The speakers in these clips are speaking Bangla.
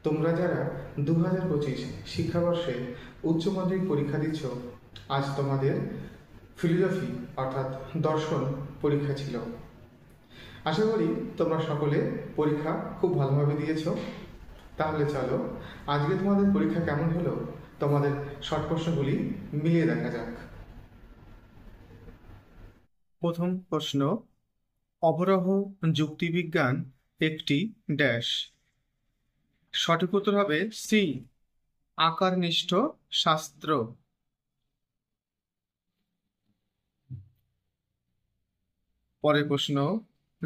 তোমরা যারা 2025 শিক্ষাবর্ষে উচ্চ মাধ্যমিক পরীক্ষা দিচ্ছ, আজ তোমাদের ফিলোসফি অর্থাৎ দর্শন পরীক্ষা ছিল। আশা করি তোমরা সকলে পরীক্ষা খুব ভালোভাবে দিয়েছ। তাহলে চলো আজকে তোমাদের পরীক্ষা কেমন হলো তোমাদের শর্ট প্রশ্নগুলি মিলিয়ে দেখা যাক। প্রথম প্রশ্ন, অবরোহ যুক্তিবিজ্ঞান একটি ড্যাশ। সঠিক উত্তর হবে সি, আকারনিষ্ঠ শাস্ত্র। পরের প্রশ্ন,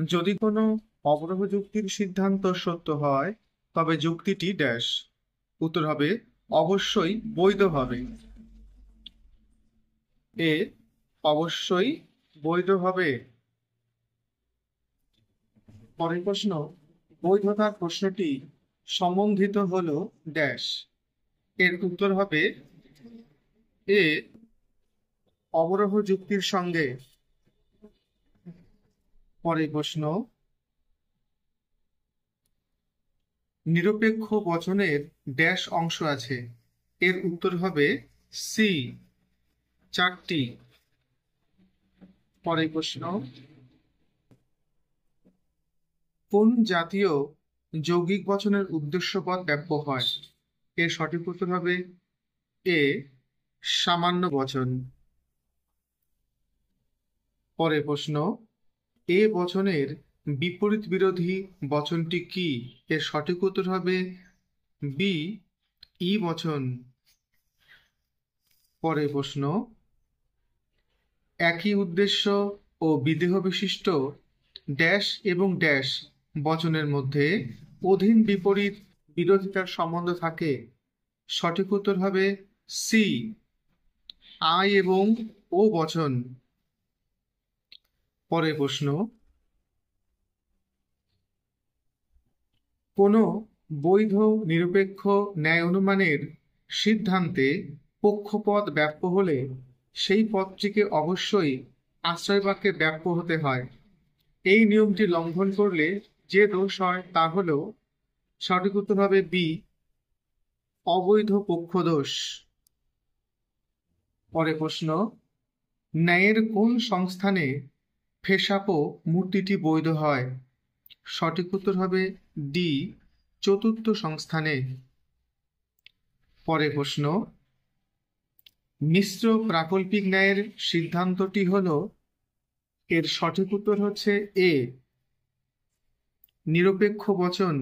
যদি কোনো অবরোহ যুক্তির সিদ্ধান্ত সত্য হয় তবে যুক্তিটি ড্যাশ। উত্তর হবে অবশ্যই বৈধ হবে। এ অবশ্যই বৈধ হবে। পরের প্রশ্ন, বৈধতার প্রশ্নটি সম্বন্ধিত হলো ড্যাশ। এর উত্তর হবে এ অবরোহ যুক্তির সঙ্গে। পরের প্রশ্ন, নিরপেক্ষ বচনের ড্যাশ অংশ আছে। এর উত্তর হবে সি, 4টি। পরের প্রশ্ন, কোন জাতীয় যৌগিক বচনের উদ্দেশ্যপদ ব্যাপ্য হয়? এর সঠিক উত্তর হবে এ, সামান্য বচন। পরের প্রশ্ন, এ বচনের বিপরীত বিরোধী বচনটি কি? এর সঠিক উত্তর হবে বি, ই বচন। পরের প্রশ্ন, একই উদ্দেশ্য ও বিদেহ বিশিষ্ট ড্যাশ এবং ড্যাশ বচনের মধ্যে অধীন বিপরীত বিরোধিতার সম্বন্ধ থাকে। সঠিক উত্তর হবে সি, আই এবং ও বচন। পরের প্রশ্ন, কোনো বৈধ নিরপেক্ষ ন্যায় অনুমানের সিদ্ধান্তে পক্ষপদ ব্যাপ্য হলে সেই পদটিকে অবশ্যই আশ্রয়বাক্যে ব্যাপ্য হতে হয়। এই নিয়মটি লঙ্ঘন করলে যে দোষ হয় তা হল, সঠিক উত্তর হবে বি, অবৈধ পক্ষদোষ। পরের প্রশ্ন, ন্যায়ের কোন সংস্থানে ফেসাপো মূর্তিটি বৈধ হয়? সঠিক উত্তর হবে ডি, চতুর্থ সংস্থানে। পরের প্রশ্ন, মিশ্র প্রাকল্পিক ন্যায়ের সিদ্ধান্তটি হল, এর সঠিক উত্তর হচ্ছে এ, নিরপেক্ষ বচন।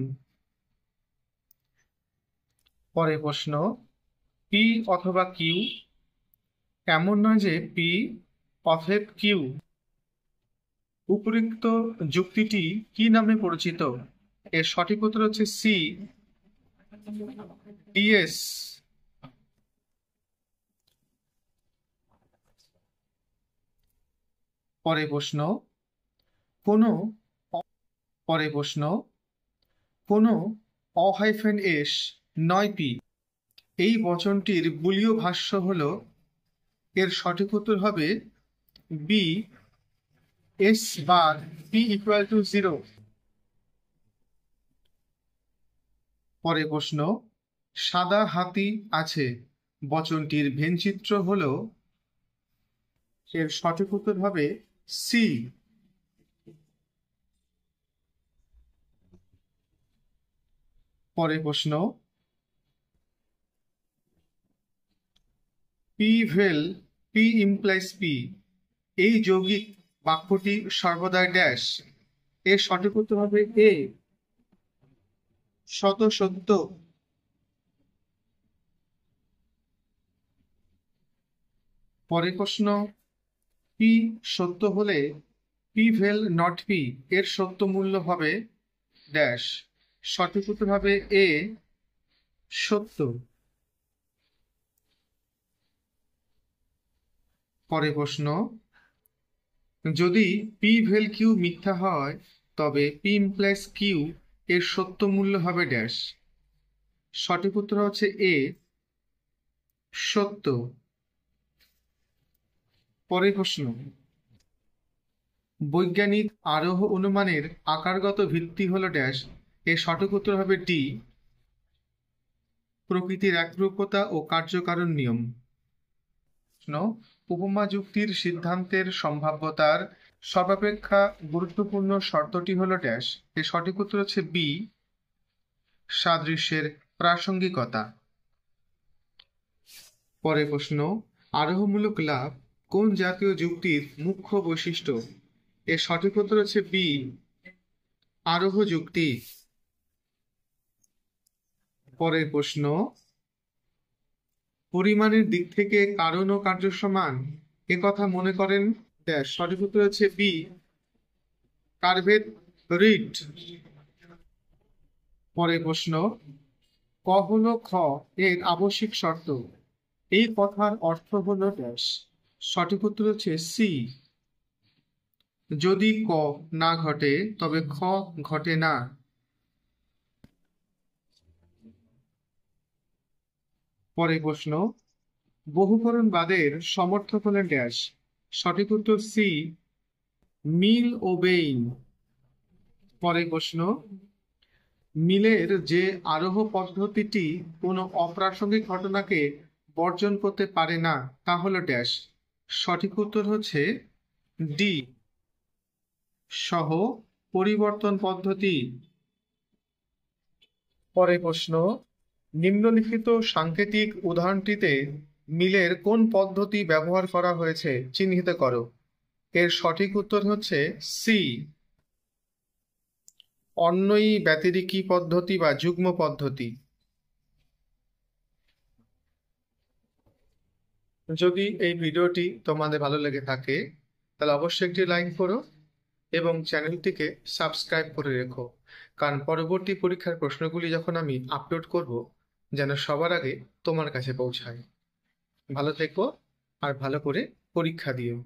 পরের প্রশ্ন, পি অথবা কিউ এমন নয় যে পি অতএব কিউ। উপরিক্ত যুক্তিটি কি নামে পরিচিত? এর সঠিক উত্তর হচ্ছে সি, ডিএস। পরের প্রশ্ন, কোনো অ-এস নয় পি এই বচনটির বুলীয় ভাষ্য হল, এর সঠিক উত্তর হবে B, S bar P equal to 0। পরের প্রশ্ন, সাদা হাতি আছে বচনটির ভেনচিত্র হল, এর সঠিক উত্তর হবে সি। পরের প্রশ্ন, পি ভেল পি ইমপ্লাইজ পি এই যৌগিক বাক্যটি সর্বদা ড্যাশ। এর সঠিক উত্তর হবে এ, শত সত্য। পরের প্রশ্ন, পি সত্য হলে পি ভেল নট পি এর সত্য মূল্য হবে ড্যাশ। সঠিক উত্তর হবে এ, সত্য। পরের প্রশ্ন, যদি পি ভেল কিউ মিথ্যা হয় তবে পি ইমপ্লাইজ কিউ এর সত্য মূল্য হবে ড্যাশ। সঠিক উত্তর হচ্ছে এ, সত্য। পরের প্রশ্ন, বৈজ্ঞানিক আরোহ অনুমানের আকারগত ভিত্তি হলো ড্যাশ। এর সঠিক উত্তর হবে ডি, প্রকৃতির একরূপতা ও কার্যকারণ নিয়ম। প্রশ্ন, উপমা যুক্তির সিদ্ধান্তের সম্ভাব্যতার সর্বাপেক্ষা গুরুত্বপূর্ণ শর্তটি হল ড্যাশ। এর সঠিক উত্তর হচ্ছে বি, সাদৃশ্যের প্রাসঙ্গিকতা। পরের প্রশ্ন, আরোহমূলক লাভ কোন জাতীয় যুক্তির মুখ্য বৈশিষ্ট্য? এর সঠিক উত্তর হচ্ছে বি, আরোহ যুক্তি। পরের প্রশ্ন, পরিমাণের দিক থেকে কারণ ও কার্য সমান এ কথা মনে করেন ড্যাশ। সঠিক উত্তর হচ্ছে বি, কার্ভেট রিড। পরের প্রশ্ন, ক হল খ এর আবশ্যিক শর্ত। এই কথার অর্থ হল ড্যাশ। সঠিক উত্তর হচ্ছে সি, যদি ক না ঘটে তবে খ ঘটে না। পরের প্রশ্ন, বহুকরণবাদের সমর্থক হলেন ড্যাশ। সঠিক উত্তর সি, মিল ও বেইন। পরের প্রশ্ন, মিলের যে আরোহ পদ্ধতিটি কোনো অপ্রাসঙ্গিক ঘটনাকে বর্জন করতে পারে না তা হলো ড্যাশ। সঠিক উত্তর হচ্ছে ডি, সহ পরিবর্তন পদ্ধতি। পরের প্রশ্ন, নিম্নলিখিত সাংকেতিক উদাহরণটিতে মিলের কোন পদ্ধতি ব্যবহার করা হয়েছে চিহ্নিত করো। এর সঠিক উত্তর হচ্ছে সি, অন্যই ব্যতিরেকী পদ্ধতি বা যুগ্ম পদ্ধতি। যদি এই ভিডিওটি তোমাদের ভালো লেগে থাকে তাহলে অবশ্যই একটি লাইক করো এবং চ্যানেলটিকে সাবস্ক্রাইব করে রেখো, কারণ পরবর্তী পরীক্ষার প্রশ্নগুলি যখন আমি আপলোড করব যেন সবার আগে তোমার কাছে পৌঁছায়। ভালো থেকো আর ভালো করে পরীক্ষা দিও।